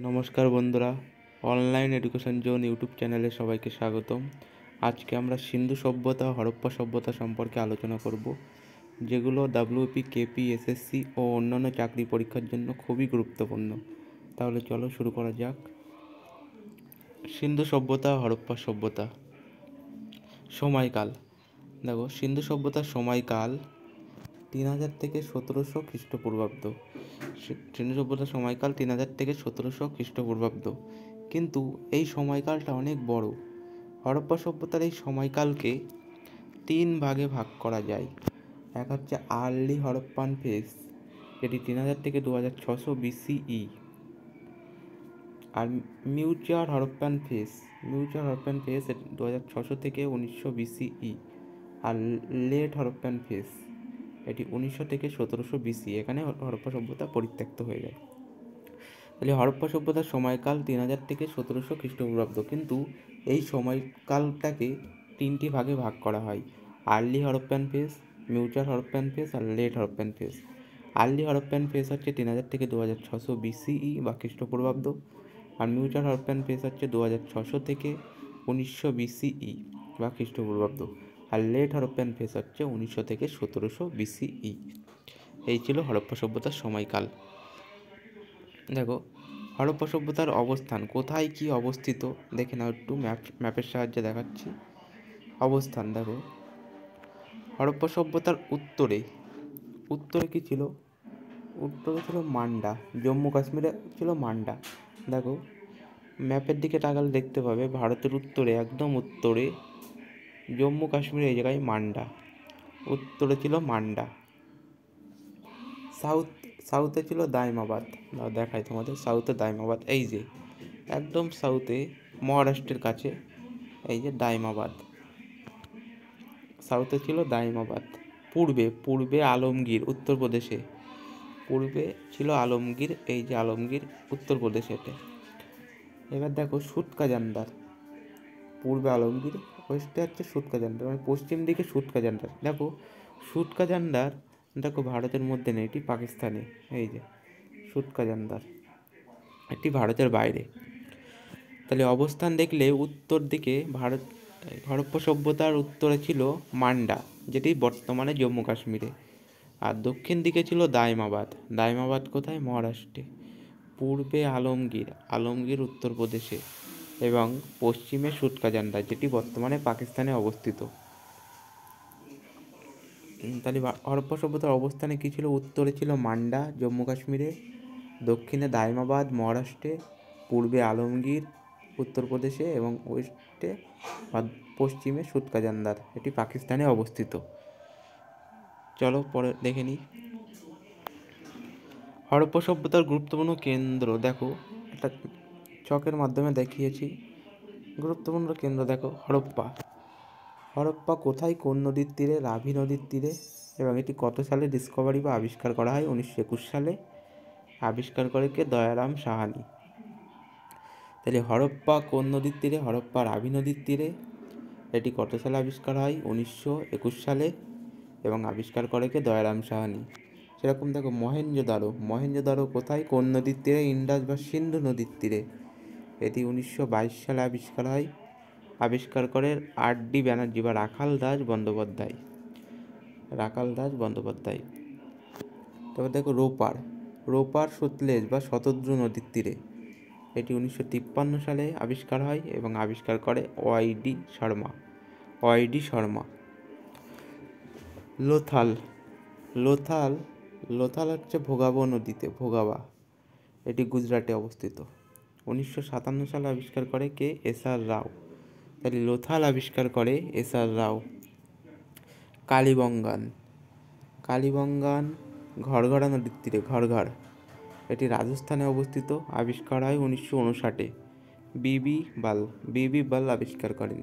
নমস্কার বন্ধুরা, online education zone YouTube চ্যানেলে সবাইকে স্বাগতম। আজকে আমরা সিন্ধু সভ্যতা হরপ্পা সভ্যতা সম্পর্কে আলোচনা করব, যেগুলো ডাব্লিউপি, কেপি, এসএসসি ও অন্যান্য চাকরি পরীক্ষার জন্য খুবই গুরুত্বপূর্ণ। তাহলে চলো শুরু করা যাক। সিন্ধু সভ্যতা হরপ্পা সভ্যতা। সময়কাল দেখো, সিন্ধু সভ্যতার সময়কাল 3000 থেকে 1700 খ্রিস্টপূর্বাব্দ। সিন্ধু সভ্যতার সময়কাল 3000 থেকে 1700 খ্রিস্টপূর্বাব্দ, কিন্তু এই সময়কালটা অনেক বড়। হরপ্পা সভ্যতার এই সময়কালকে 3 ভাগে ভাগ করা যায়। এক হচ্ছে আর্লি হরপ্পান ফেজ, যেটি 3000 থেকে 2600 বিসিই, আর মিউচার হরপ্পান ফেজ 2600 থেকে 1900 বিসিই, আর লেট হরপ্পান ফেজ এটি 1900 থেকে 1700 বিসি। এখানে হরপ্পা সভ্যতা পরিত্যক্ত হয়ে যায়। তাহলে হরপ্পা সভ্যতার সময়কাল 3000 থেকে 1700 খ্রিস্টপূর্বাব্দ, কিন্তু এই সময়কালটাকে 3টি ভাগে ভাগ করা হয়: early Harappan phase, mature Harappan phase আর late Harappan phase. Early Harappan phase হচ্ছে 3000 থেকে 2600 বিসিই বা খ্রিস্টপূর্বাব্দ, আর মিউচার হরপ্পান ফেজ হচ্ছে 2600 থেকে 1900 বিসিই বা খ্রিস্টপূর্বাব্দ, আর লেট হরপ্পান ফেজ হচ্ছে 1900 থেকে 1700 বিসিই। এই ছিল হরপ্পা সভ্যতার সময়কাল। দেখো, হরপ্পা সভ্যতার অবস্থান কোথায় কি অবস্থিত দেখে নাও একটু। ম্যাপের সাহায্যে দেখাচ্ছি অবস্থান। দেখো, হরপ্পা সভ্যতার উত্তরে কি ছিল? উত্তরে ছিল মান্ডা। জম্মু কাশ্মীরে ছিল মান্ডা। দেখো, ম্যাপের দিকে তাকালে দেখতে পাবে ভারতের উত্তরে, একদম উত্তরে জম্মু কাশ্মীর, এই জায়গায় মান্ডা। উত্তরে ছিল মান্ডা। সাউথে ছিল দাইমাবাদ। দেখাই তোমাদের, সাউথে দাইমাবাদ, এই যে একদম সাউথে মহারাষ্ট্রের কাছে, এই যে দাইমাবাদ, সাউথে ছিল দাইমাবাদ। পূর্বে আলমগীর, উত্তরপ্রদেশে। পূর্বে ছিল আলমগীর, এই যে আলমগীর উত্তরপ্রদেশে। এবার দেখো সুটকাজান্দার, পূর্বে আলমগীর, ওয়েস্টে হচ্ছে সুটকাজান্দার, মানে পশ্চিম দিকে সুটকাজান্দার। দেখো সুটকাজান্দার, দেখো ভারতের মধ্যে নেই, এটি পাকিস্তানে। এই যে সুটকাজান্দার, এটি ভারতের বাইরে। তাহলে অবস্থান দেখলে উত্তর দিকে হরপ্পা সভ্যতার উত্তরে ছিল মান্ডা, যেটি বর্তমানে জম্মু কাশ্মীরে, আর দক্ষিণ দিকে ছিল দাইমাবাদ কোথায়? মহারাষ্ট্রে। পূর্বে আলমগীর উত্তরপ্রদেশে, এবং পশ্চিমে সুটকাজান্ডা, যেটি বর্তমানে পাকিস্তানে অবস্থিত। তাহলে হরপ্পা সভ্যতার অবস্থানে কী ছিল? উত্তরে ছিল মান্ডা জম্মু কাশ্মীরে, দক্ষিণে দাইমাবাদ মহারাষ্ট্রে, পূর্বে আলমগীর উত্তরপ্রদেশে, এবং ওয়েস্টে বা পশ্চিমে সুটকাজান্দার, এটি পাকিস্তানে অবস্থিত। চলো পরে দেখে নিই। হরপ্পা সভ্যতার গুরুত্বপূর্ণ কেন্দ্র দেখো, একটা চকের মাধ্যমে দেখিয়েছি। গুরুত্বপূর্ণ কেন্দ্র দেখো, হরপ্পা কোথায়? কোন নদীর তীরে? রাভি নদীর তীরে। এবং এটি কত সালে ডিসকভারি বা আবিষ্কার করা হয়? 1921 সালে। আবিষ্কার করে কে? দয়ারাম সাহানি। তাহলে হরপ্পা কোন নদীর তীরে? হরপ্পা রাভি নদীর তীরে। এটি কত সালে আবিষ্কার হয়? 1921 সালে, এবং আবিষ্কার করে কে? দয়ারাম সাহানি। সেরকম দেখো মহেঞ্জোদারো কোথায়? কোন নদীর তীরে? ইন্ডাস বা সিন্ধু নদীর তীরে। এটি 1922 সালে আবিষ্কার হয়। আবিষ্কার করে R.D. ব্যানার্জি বা রাখাল দাস বন্দ্যোপাধ্যায়। তবে দেখো রোপার সতলেজ বা শতদ্রু নদীর তীরে। এটি 1953 সালে আবিষ্কার হয়, এবং আবিষ্কার করে ওয়াইডি শর্মা। লোথাল হচ্ছে ভোগাবা, এটি গুজরাটে অবস্থিত। 1957 সালে আবিষ্কার করে কে? S.R. রাও। তাহলে লোথাল আবিষ্কার করে S.R. রাও। কালীবঙ্গান ঘড়ঘড়া নদীর তীরে, এটি রাজস্থানে অবস্থিত। আবিষ্কার হয় 1959। বিবি বাল আবিষ্কার করেন।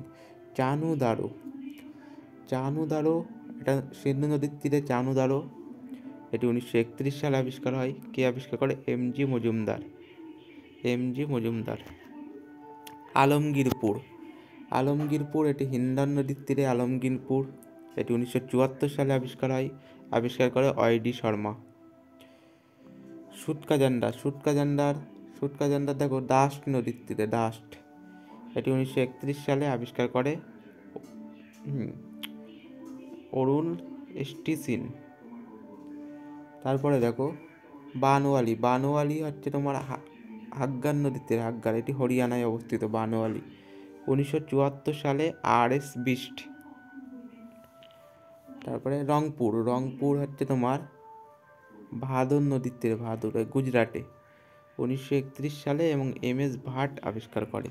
চানুদারো, এটা সিন্ধু নদীর তীরে চানুদারো, এটি 1931 সালে আবিষ্কার হয়। কে আবিষ্কার করে? এমজি মজুমদার। আলমগীরপুর, এটি হিন্দান নদীর তীরে আলমগীরপুর, এটি 1974 সালে আবিষ্কার হয়। আবিষ্কার করে ওয়াইডি শর্মা। সুটকাজান্ডার দেখো ডাস্ট নদীর তীরে, ডাস্ট, এটি 1931 সালে আবিষ্কার করে অরুণ স্টিসিন। তারপরে দেখো বানওয়ালি, বানওয়ালি হচ্ছে তোমার হাগ্গার নদীর তীরে, হাগ্গার, এটি হরিয়ানায় অবস্থিত বানওয়ালি, 1974 সালে RS বিস্ট। তারপরে রংপুর, রংপুর হচ্ছে তোমার ভাদর নদীর তীরে, ভাদর, গুজরাটে, 1931 সালে এবং MS ভাট আবিষ্কার করে।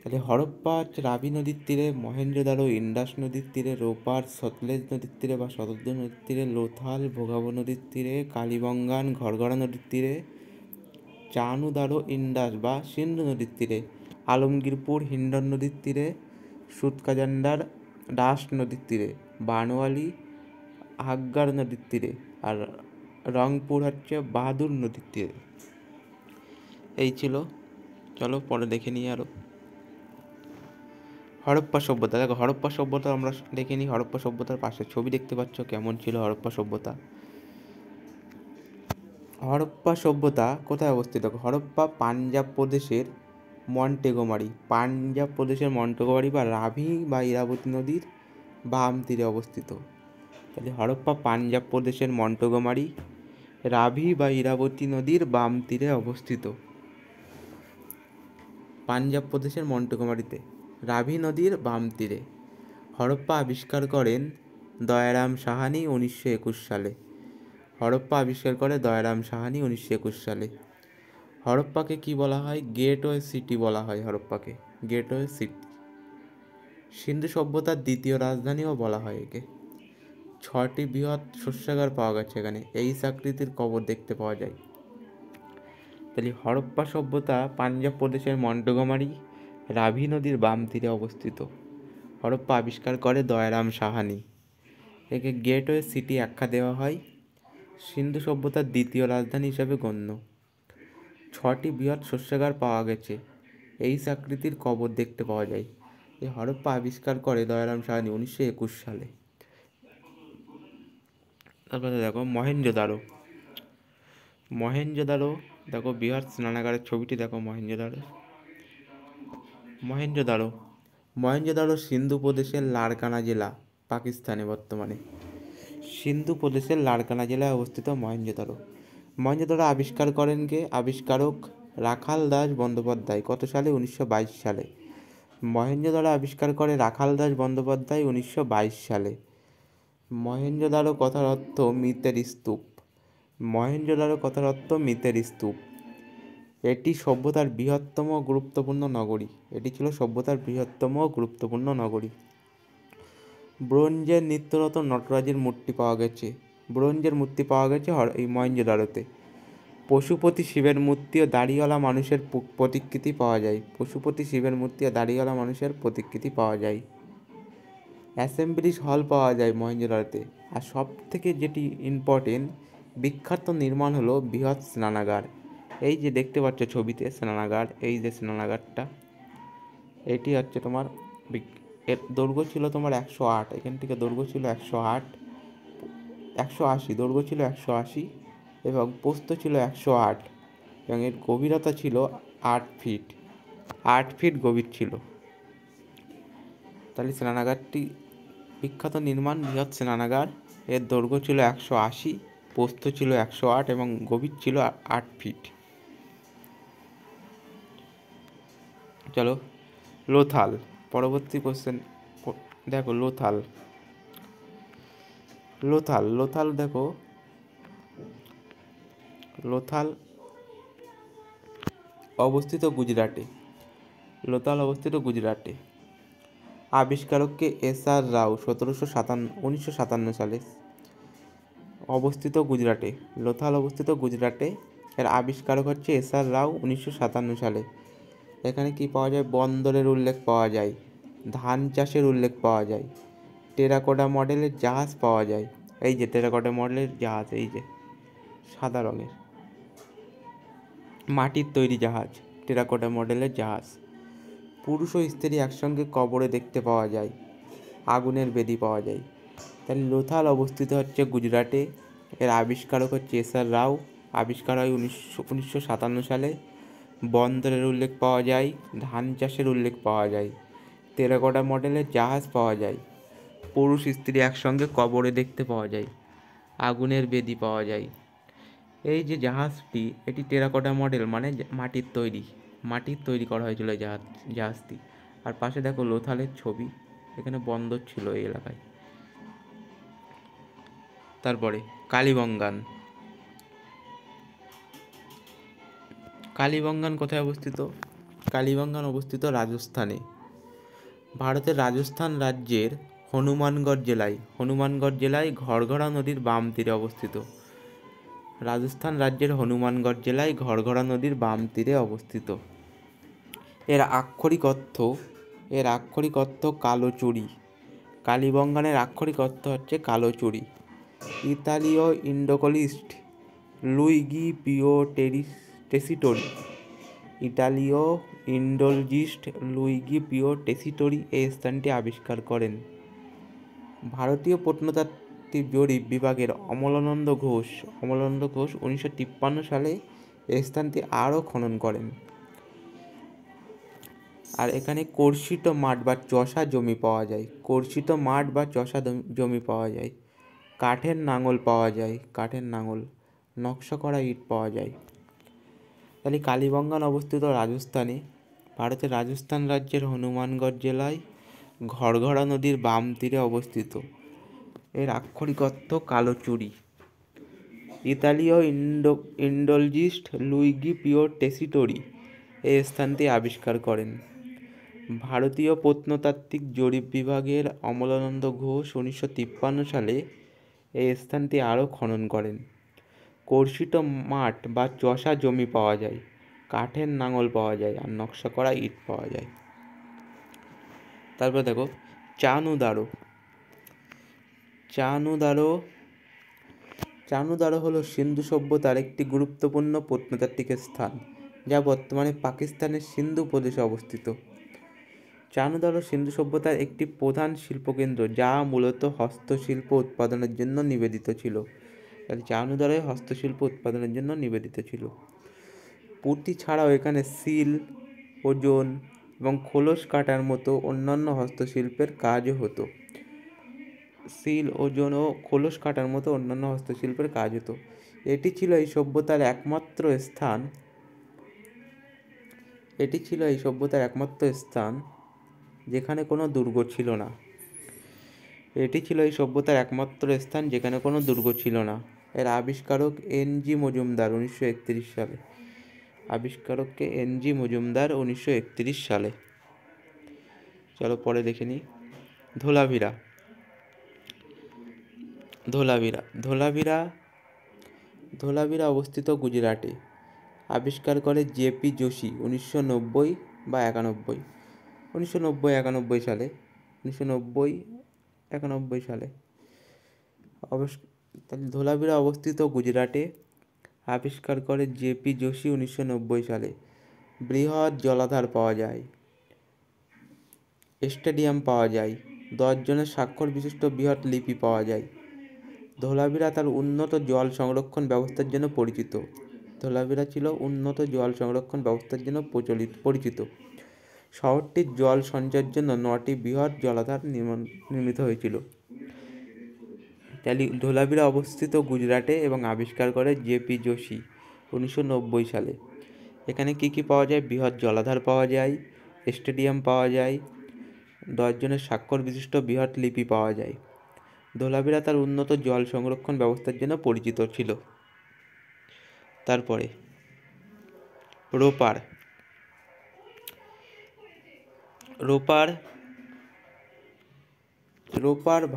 তাহলে হরপ্পা হচ্ছে রাবি নদীর তীরে, মহেঞ্জোদারো ইন্ডাস নদীর তীরে, রোপার সতলেজ নদীর তীরে বা শতদ্র নদীর তীরে, লোথাল ভোগাবো নদীর তীরে, কালীবঙ্গান ঘরঘরা নদীর তীরে, চানুদারো ইন্ডাস বা সিন্ধু নদীর তীরে, আলমগীরপুর হিন্ডন নদীর তীরে, সুতকাজান্ডার ডাস্ট নদীর তীরে, বানওয়ালি হাগ্গার নদীর তীরে, আর রংপুর হচ্ছে বাহাদুর নদীর তীরে। এই ছিল, চলো পরে দেখে নিই আরও। হরপ্পা সভ্যতা, দেখো হরপ্পা সভ্যতা আমরা দেখে নিই। হরপ্পা সভ্যতার পাশে ছবি দেখতে পাচ্ছ কেমন ছিল হরপ্পা সভ্যতা। হরপ্পা সভ্যতা কোথায় অবস্থিত? হরপ্পা পাঞ্জাব প্রদেশের মন্টেগোমারি, পাঞ্জাব প্রদেশের মন্টেগোমারি বা রাভি বা ইরাবতী নদীর বাম তীরে অবস্থিত। তাহলে হরপ্পা পাঞ্জাব প্রদেশের মন্টেগোমারি, রাভি বা ইরাবতী নদীর বাম তীরে অবস্থিত। পাঞ্জাব প্রদেশের মন্টেগোমারিতে রাভি নদীর বাম তীরে। হরপ্পা আবিষ্কার করেন দয়ারাম সাহানি 1921 সালে। হরপ্পা আবিষ্কার করে দয়ারাম সাহানি 1921 সালে। হরপ্পাকে কি বলা হয়? গেটওয়ে সিটি বলা হয় হরপ্পাকে, গেটওয়ে সিটি। সিন্ধু সভ্যতার দ্বিতীয় রাজধানীও বলা হয় একে। 6টি বৃহৎ শস্যাগার পাওয়া গেছে এখানে, এই আকৃতির কবর দেখতে পাওয়া যায়। তাহলে হরপ্পা সভ্যতা পাঞ্জাব প্রদেশের মন্টেগোমারি, রাভি নদীর বাম তীরে অবস্থিত। হরপ্পা আবিষ্কার করে দয়ারাম সাহানি। একে গেটওয়ে সিটি আখ্যা দেওয়া হয়। সিন্ধু সভ্যতার দ্বিতীয় রাজধানী হিসাবে গণ্য। 6টি বৃহৎ শস্যাগার পাওয়া গেছে, এই আকৃতির কবর দেখতে পাওয়া যায়। এই হরপ্পা আবিষ্কার করে দয়ারাম সাহানি 1921 সালে। তারপরে দেখো মহেঞ্জোদারো, মহেঞ্জোদারো দেখো বৃহৎ স্নানাগারের ছবিটি দেখো। মহেঞ্জোদারো মহেঞ্জোদারো সিন্ধু প্রদেশের লারকানা জেলা, পাকিস্তানে বর্তমানে। সিন্ধু প্রদেশের লারকানা জেলায় অবস্থিত মহেঞ্জোদারো। মহেঞ্জোদারো আবিষ্কার করেন কে? আবিষ্কারক রাখাল দাস বন্দ্যোপাধ্যায়। কত সালে? 1922 সালে। মহেঞ্জোদারো আবিষ্কার করে রাখাল দাস বন্দ্যোপাধ্যায় 1922 সালে। মহেঞ্জোদারো কথার অর্থ মৃতের স্তূপ। মহেঞ্জোদারো কথার অর্থ মৃতের স্তূপ। এটি সভ্যতার বৃহত্তম ও গুরুত্বপূর্ণ নগরী। এটি ছিল সভ্যতার বৃহত্তম ও গুরুত্বপূর্ণ নগরী। ব্রোঞ্জের নিত্যরত নটরাজের মূর্তি পাওয়া গেছে। ব্রোঞ্জের মূর্তি পাওয়া গেছে এই মহেঞ্জোদারোতে। পশুপতি শিবের মূর্তি ও দাড়িওয়ালা মানুষের প্রতিকৃতি পাওয়া যায়। পশুপতি শিবের মূর্তি ও দাড়িওয়ালা মানুষের প্রতিকৃতি পাওয়া যায়। অ্যাসেম্বলি হল পাওয়া যায় মহেঞ্জোদারোতে। আর সব থেকে যেটি ইম্পর্টেন্ট, বিখ্যাত নির্মাণ হলো বৃহৎ স্নানাগার। এই যে দেখতে পাচ্ছ ছবিতে স্নানাগার, এই যে স্নানাগারটা, এটি হচ্ছে তোমার, এর দৈর্ঘ্য ছিল তোমার 108, এখান থেকে দৈর্ঘ্য ছিল 108, 180, দৈর্ঘ্য ছিল 180 এবং প্রস্থ ছিল 108 এবং এর গভীরতা ছিল 8 ফিট, 8 ফিট গভীর ছিল। তাহলে স্নানাগারটি বিখ্যাত নির্মাণ, বৃহৎ স্নানাগার। এর দৈর্ঘ্য ছিল 180, প্রস্থ ছিল 108 এবং গভীর ছিল 8 ফিট। চলো লোথাল, পরবর্তী কোশ্চেন দেখো। লোথাল দেখো, লোথাল অবস্থিত গুজরাটে। লোথাল অবস্থিত গুজরাটে। আবিষ্কারককে SR রাও 1957 সালে। অবস্থিত গুজরাটে, লোথাল অবস্থিত গুজরাটে। এর আবিষ্কারক হচ্ছে SR রাও 1957 সালে। এখানে কি পাওয়া যায়? বন্দরের উল্লেখ পাওয়া যায়, ধান চাষের উল্লেখ পাওয়া যায়, টেরাকোটা মডেলের জাহাজ পাওয়া যায়। এই যে টেরাকোটা মডেলের জাহাজ, এই যে সাদা রঙের মাটির তৈরি জাহাজ, টেরাকোটা মডেলের জাহাজ। পুরুষ ও স্ত্রী একসঙ্গে কবরে দেখতে পাওয়া যায়, আগুনের বেদি পাওয়া যায়। তাহলে লোথাল অবস্থিত হচ্ছে গুজরাটে। এর আবিষ্কারক হচ্ছে SR রাও আবিষ্কার হয় 1957 সালে। বন্দরের উল্লেখ পাওয়া যায়, ধান চাষের উল্লেখ পাওয়া যায়, টেরাকোটা মডেলের জাহাজ পাওয়া যায়, পুরুষ স্ত্রী একসঙ্গে কবরে দেখতে পাওয়া যায়, আগুনের বেদি পাওয়া যায়। এই যে জাহাজটি, এটি টেরাকোটা মডেল, মানে মাটির তৈরি করা হয়েছিল এই জাহাজটি। আর পাশে দেখো লোথালের ছবি, এখানে বন্দর ছিল এই এলাকায়। তারপরে কালীবঙ্গান। কালীবঙ্গান কোথায় অবস্থিত? কালীবঙ্গান অবস্থিত রাজস্থানে। ভারতের রাজস্থান রাজ্যের হনুমানগড় জেলায় ঘরঘরা নদীর বাম তীরে অবস্থিত। রাজস্থান রাজ্যের হনুমানগড় জেলায় ঘরঘরা নদীর বাম তীরে অবস্থিত। এর আক্ষরিক অর্থ কালোচুরি। কালীবঙ্গানের আক্ষরিক অর্থ হচ্ছে কালোচুরি। ইতালীয় ইন্ডোকলিস্ট লুইগি পিও টেসিটোরি এই স্থানটি আবিষ্কার করেন। ভারতীয় প্রত্নতাত্ত্বিক জরিপ বিভাগের অমলানন্দ ঘোষ 1953 সালে এই স্থানটি আরও খনন করেন। আর এখানে কর্ষিত মাঠ বা চষা জমি পাওয়া যায়। কাঠের নাঙল, নকশা করা ইট পাওয়া যায়। তাহলে কালীবঙ্গান অবস্থিত রাজস্থানে, ভারতের রাজস্থান রাজ্যের হনুমানগড় জেলায় ঘরঘরা নদীর বাম তীরে অবস্থিত। এর আক্ষরিক অর্থ কালোচুরি। ইতালীয় ইন্ডোলজিস্ট লুইগি পিও টেসিটোরি এই স্থানটি আবিষ্কার করেন। ভারতীয় প্রত্নতাত্ত্বিক জরিপ বিভাগের অমলানন্দ ঘোষ 1953 সালে এই স্থানটি আরও খনন করেন। কর্ষিত মাঠ বা চষা জমি পাওয়া যায়, কাঠের নাঙল পাওয়া যায়, আর নকশা করা ইট পাওয়া যায়। তারপর দেখো চানুদারো হলো সিন্ধু সভ্যতার একটি গুরুত্বপূর্ণ প্রত্নতাত্ত্বিক স্থান, যা বর্তমানে পাকিস্তানের সিন্ধু প্রদেশে অবস্থিত। চানুদারো সিন্ধু সভ্যতার একটি প্রধান শিল্পকেন্দ্র, যা মূলত হস্তশিল্প উৎপাদনের জন্য নিবেদিত ছিল। চানুদারোয় হস্তশিল্প উৎপাদনের জন্য নিবেদিত ছিল। পুঁতি ছাড়াও এখানে সিল, ওজন এবং খোলস কাটার মতো অন্যান্য হস্তশিল্পের কাজও হতো। এটি ছিল এই সভ্যতার একমাত্র স্থান যেখানে কোনো দুর্গ ছিল না। এর আবিষ্কারক এন.জি. মজুমদার 1931 সালে। চলো পরে দেখে নিই। ধোলাভিরা অবস্থিত গুজরাটে। আবিষ্কার করে জে.পি. যোশী 1991 সালে। ধোলাভিরা অবস্থিত গুজরাটে। আবিষ্কার করে জে.পি. যোশী 1990 সালে। বৃহৎ জলাধার পাওয়া যায়, স্টেডিয়াম পাওয়া যায়, 10 জনের স্বাক্ষর বিশিষ্ট বৃহৎ লিপি পাওয়া যায়। ধোলাভিরা তার উন্নত জল সংরক্ষণ ব্যবস্থার জন্য পরিচিত। শহরটির জল সঞ্চয়ের জন্য 9টি বৃহৎ জলাধার নির্মিত হয়েছিল। ধোলাভিরা অবস্থিত গুজরাটে এবং আবিষ্কার করে জে.পি. যোশী 1990 সালে। এখানে কি পাওয়া যায়? বৃহৎ জলাধার পাওয়া যায়, স্টেডিয়াম পাওয়া যায়, 10 জনের স্বাক্ষর বিশিষ্ট বৃহৎ লিপি পাওয়া যায়। ধোলাভিরা তার উন্নত জল সংরক্ষণ ব্যবস্থার জন্য পরিচিত ছিল। তারপরে রোপার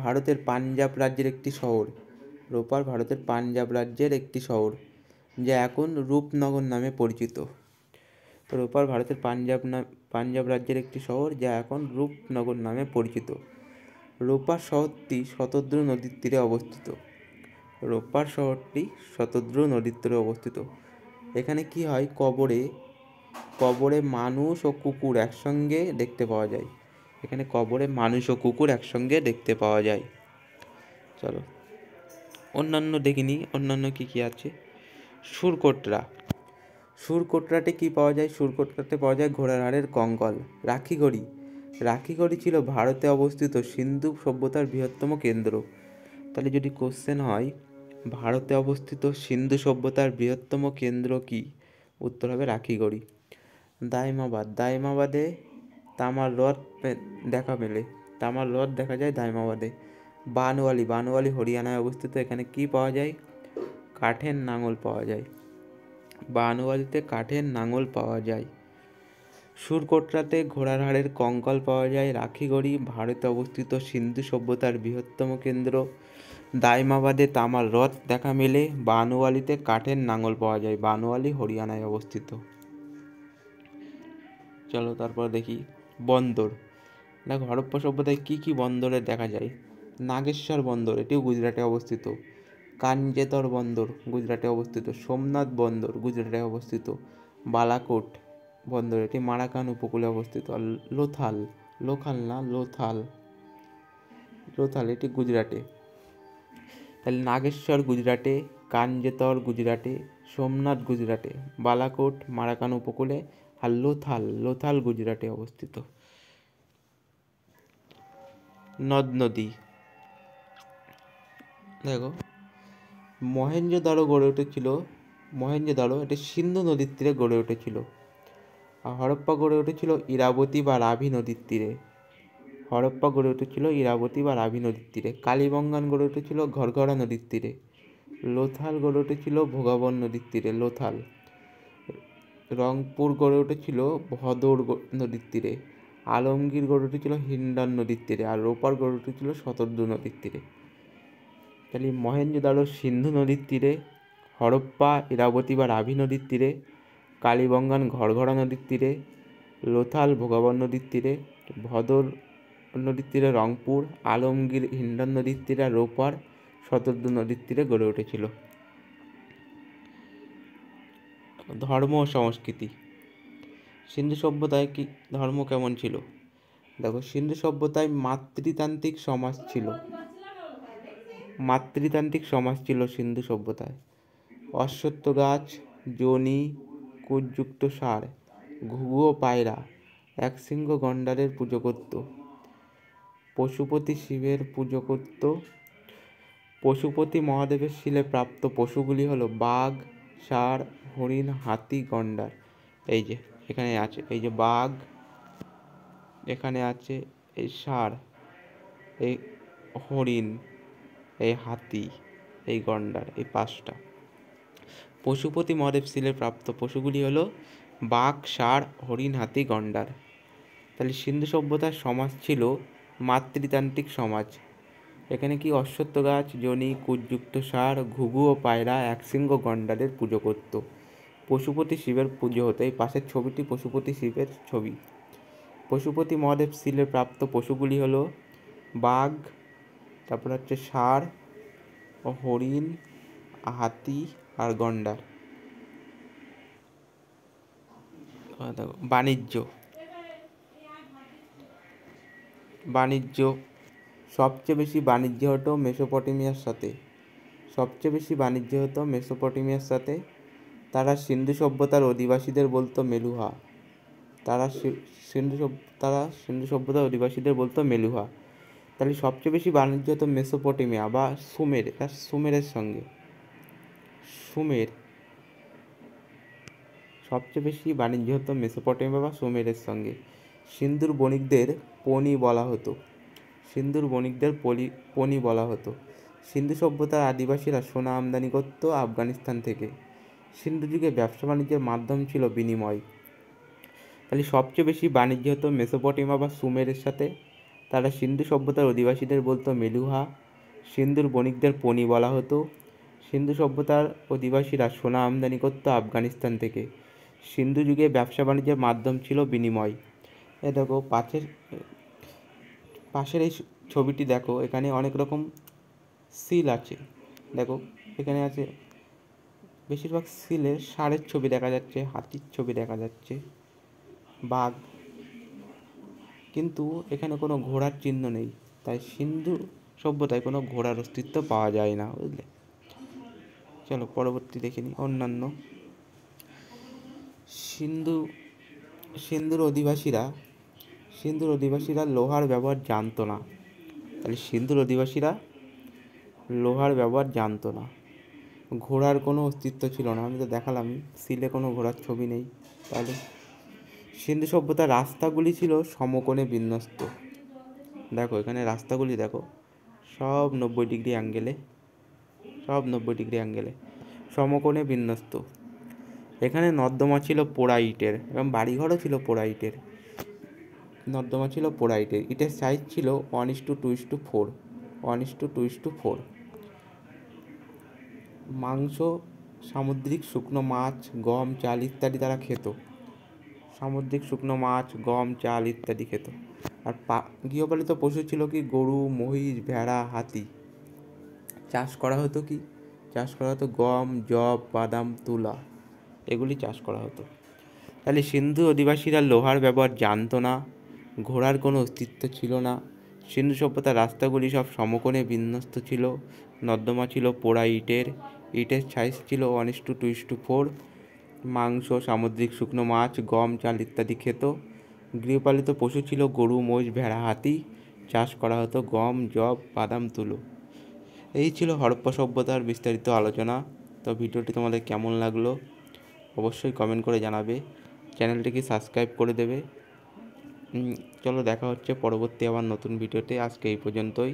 ভারতের পাঞ্জাব রাজ্যের একটি শহর, যা এখন রূপনগর নামে পরিচিত। রোপার শহরটি শতদ্রু নদীর তীরে অবস্থিত। এখানে কি হয়? কবরে মানুষ ও কুকুর একসঙ্গে দেখতে পাওয়া যায়। চলো অন্যান্য দেখে নিই, অন্যান্য কি আছে। সুরকোটরা, সুরকোটরাতে কী পাওয়া যায়? সুরকোটরাতে পাওয়া যায় ঘোড়ার হাড়ের কঙ্কাল। রাখিগড়ি, রাখিগড়ি ছিল ভারতে অবস্থিত সিন্ধু সভ্যতার বৃহত্তম কেন্দ্র। তাহলে যদি কোশ্চেন হয় ভারতে অবস্থিত সিন্ধু সভ্যতার বৃহত্তম কেন্দ্র কি, উত্তর হবে রাখিগড়ি। দাইমাবাদ, দাইমাবাদে তামার রথ দেখা মেলে, তামার রথ দেখা যায় দাইমাবাদে। বানওয়ালি, বানওয়ালি হরিয়ানায় অবস্থিত। এখানে কি পাওয়া যায়? কাঠের নাঙল পাওয়া যায়। বানওয়ালিতে কাঠের নাঙল পাওয়া যায়। সুরকোটরাতে ঘোড়ার হাড়ের কঙ্কাল পাওয়া যায়। রাখিগড়ি ভারতে অবস্থিত সিন্ধু সভ্যতার বৃহত্তম কেন্দ্র। দাইমাবাদে তামার রথ দেখা মেলে। বানওয়ালিতে কাঠের নাঙল পাওয়া যায়। বানওয়ালি হরিয়ানায় অবস্থিত। চলো তারপর দেখি বন্দর। দেখো হরপ্পা সভ্যতায় কী কী বন্দরে দেখা যায়? নাগেশ্বর বন্দর, এটিও গুজরাটে অবস্থিত। কাঞ্জেতর বন্দর গুজরাটে অবস্থিত। সোমনাথ বন্দর গুজরাটে অবস্থিত। বালাকোট বন্দর, এটি মারাকান উপকূলে অবস্থিত। আর লোথাল, লোখাল না লোথাল, লোথাল এটি গুজরাটে। তাহলে নাগেশ্বর গুজরাটে, কাঞ্জেতর গুজরাটে, সোমনাথ গুজরাটে, বালাকোট মারাকান উপকূলে, আর লোথাল, লোথাল গুজরাটে অবস্থিত। নদ নদী, দেখো মহেঞ্জোদারো গড়ে উঠেছিল, মহেঞ্জোদারো এটি সিন্ধু নদীর তীরে গড়ে উঠেছিল। আর হরপ্পা গড়ে উঠেছিল ইরাবতী বা রাভি নদীর তীরে। হরপ্পা গড়ে উঠেছিল ইরাবতী বা রাভি নদীর তীরে। কালীবঙ্গান গড়ে উঠেছিল ঘরঘরা নদীর তীরে। লোথাল গড়ে উঠেছিল ভোগাবন নদীর তীরে, লোথাল। রংপুর গড়ে উঠেছিল ভদর নদীর তীরে। আলমগীর গড়ে উঠেছিল হিন্ডন নদীর তীরে। আর রোপার গড়ে উঠেছিল শতদ্রু নদীর তীরে। তাহলে মহেঞ্জোদারো সিন্ধু নদীর তীরে, হরপ্পা ইরাবতী বা রাভি নদীর তীরে, কালীবঙ্গান ঘরঘরা নদীর তীরে, লোথাল ভোগাবন নদীর তীরে, ভদর নদীর তীরে রংপুর, আলমগীর হিন্ডন নদীর তীরে, আর রোপার শতদ্রু নদীর তীরে গড়ে উঠেছিল। ধর্ম ও সংস্কৃতি, সিন্ধু সভ্যতায় কি ধর্ম কেমন ছিল? দেখো সিন্ধু সভ্যতায় মাতৃতান্ত্রিক সমাজ ছিল, মাতৃতান্ত্রিক সমাজ ছিল সিন্ধু সভ্যতায়। অশ্বত্থ গাছ, জনি, কুটযুক্ত ষাঁড়, ঘুঘু ও পায়রা একশৃঙ্গ গণ্ডারের পুজো করত। পশুপতি শিবের পুজো করত। পশুপতি মহাদেবের শিলে প্রাপ্ত পশুগুলি হলো বাঘ, ষাঁড়, হরিণ, হাতি, গণ্ডার। এই যে এখানে আছে, এই যে বাঘ, এখানে আছে এই ষাঁড়, এই হরিণ, এই হাতি, এই গণ্ডার, এই পাঁচটা। পশুপতি মহাদেব শিলে প্রাপ্ত পশুগুলি হলো বাঘ, ষাঁড়, হরিণ, হাতি, গণ্ডার। তাহলে সিন্ধু সভ্যতার সমাজ ছিল মাতৃতান্ত্রিক সমাজ। এখানে কি অশ্বত্থ গাছ, জনি, কুটযুক্ত ষাঁড়, ঘুঘু ও পায়রা একশৃঙ্গ গণ্ডারের পুজো করত। পশুপতি শিবের পুজো হতো। এই পাশের ছবিটি পশুপতি শিবের ছবি। পশুপতি মহাদেব শিলে প্রাপ্ত পশুগুলি হলো বাঘ, তারপর হচ্ছে ষাঁড় ও হরিণ, হাতি আর গণ্ডার। বাণিজ্য, বাণিজ্য সবচেয়ে বেশি বাণিজ্য হতো মেসোপটেমিয়ার সাথে। সবচেয়ে বেশি বাণিজ্য হতো মেসোপটেমিয়ার সাথে। তারা সিন্ধু সভ্যতার অধিবাসীদের বলতো মেলুহা। তারা সিন্ধু সভ্যতার অধিবাসীদের বলতো মেলুহা। তাহলে সবচেয়ে বেশি বাণিজ্য হতো মেসোপটেমিয়া বা সুমের, সুমেরের সঙ্গে। সুমের, সবচেয়ে বেশি বাণিজ্য হতো মেসোপটেমিয়া বা সুমেরের সঙ্গে। সিন্ধুর বণিকদের পণি বলা হতো। সিন্ধুর বণিকদের পণি বলা হতো। সিন্ধু সভ্যতার আদিবাসীরা সোনা আমদানি করত আফগানিস্তান থেকে। সিন্ধু যুগে ব্যবসা বাণিজ্যের মাধ্যম ছিল বিনিময়। তাহলে সবচেয়ে বেশি বাণিজ্য হতো মেসোপটেমিয়া বা সুমেরের সাথে। তারা সিন্ধু সভ্যতার অধিবাসীদের বলতো মেলুহা। সিন্ধুর বণিকদের পণি বলা হতো। সিন্ধু সভ্যতার অধিবাসীরা সোনা আমদানি করত আফগানিস্তান থেকে। সিন্ধু যুগে ব্যবসা বাণিজ্যের মাধ্যম ছিল বিনিময়। এ দেখো পাশের এই ছবিটি দেখো, এখানে অনেক রকম সিল আছে। দেখো এখানে আছে বেশিরভাগ সিলে ষাঁড়ের ছবি দেখা যাচ্ছে, হাতির ছবি দেখা যাচ্ছে, বাঘ, কিন্তু এখানে কোনো ঘোড়ার চিহ্ন নেই। তাই সিন্ধু সভ্যতায় কোনো ঘোড়ার অস্তিত্ব পাওয়া যায় না, বুঝলে। চলো পরবর্তী দেখে নিই। অন্যান্য সিন্ধু সিন্ধুর অধিবাসীরা লোহার ব্যবহার জানতো না। তাহলে সিন্ধুর অধিবাসীরা লোহার ব্যবহার জানতো না। ঘোড়ার কোনো অস্তিত্ব ছিল না, আমি তো দেখালামই, সিলে কোনো ঘোড়ার ছবি নেই। তাহলে সিন্ধু সভ্যতার রাস্তাগুলি ছিল সমকোণে বিন্যস্ত। দেখো এখানে রাস্তাগুলি দেখো, সব 90 ডিগ্রি অ্যাঙ্গেলে সমকোণে বিন্যস্ত। এখানে নর্দমা ছিল পোড়া ইটের এবং বাড়িঘরও ছিল পোড়া ইটের। ইটের সাইজ ছিল 1:2:4। মাংস, সামুদ্রিক শুকনো মাছ, গম, চাল ইত্যাদি তারা খেত। আর গৃহপালিত পশু ছিল কি? গরু, মহিষ, ভেড়া, হাতি। চাষ করা হতো গম, যব, বাদাম, তুলা, এগুলি চাষ করা হতো। তাহলে সিন্ধু অধিবাসীরা লোহার ব্যবহার জানতো না, ঘোড়ার কোনো অস্তিত্ব ছিল না, সিন্ধু সভ্যতার রাস্তাগুলি সব সমকোণে বিন্যস্ত ছিল, নর্দমা ছিল পোড়া ইটের সাইজ ছিল 1:2:4, মাংস, সামুদ্রিক শুকনো মাছ, গম, চাল ইত্যাদি খেত, গৃহপালিত পশু ছিল গরু, মহিষ, ভেড়া, হাতি, চাষ করা হতো গম, যব, বাদাম, তুলো। এই ছিল হরপ্পা সভ্যতার বিস্তারিত আলোচনা। তো ভিডিওটি তোমাদের কেমন লাগলো অবশ্যই কমেন্ট করে জানাবে, চ্যানেলটিকে সাবস্ক্রাইব করে দেবে। চলো দেখা হচ্ছে পরবর্তী আবার নতুন ভিডিওতে। আজকে এই পর্যন্তই।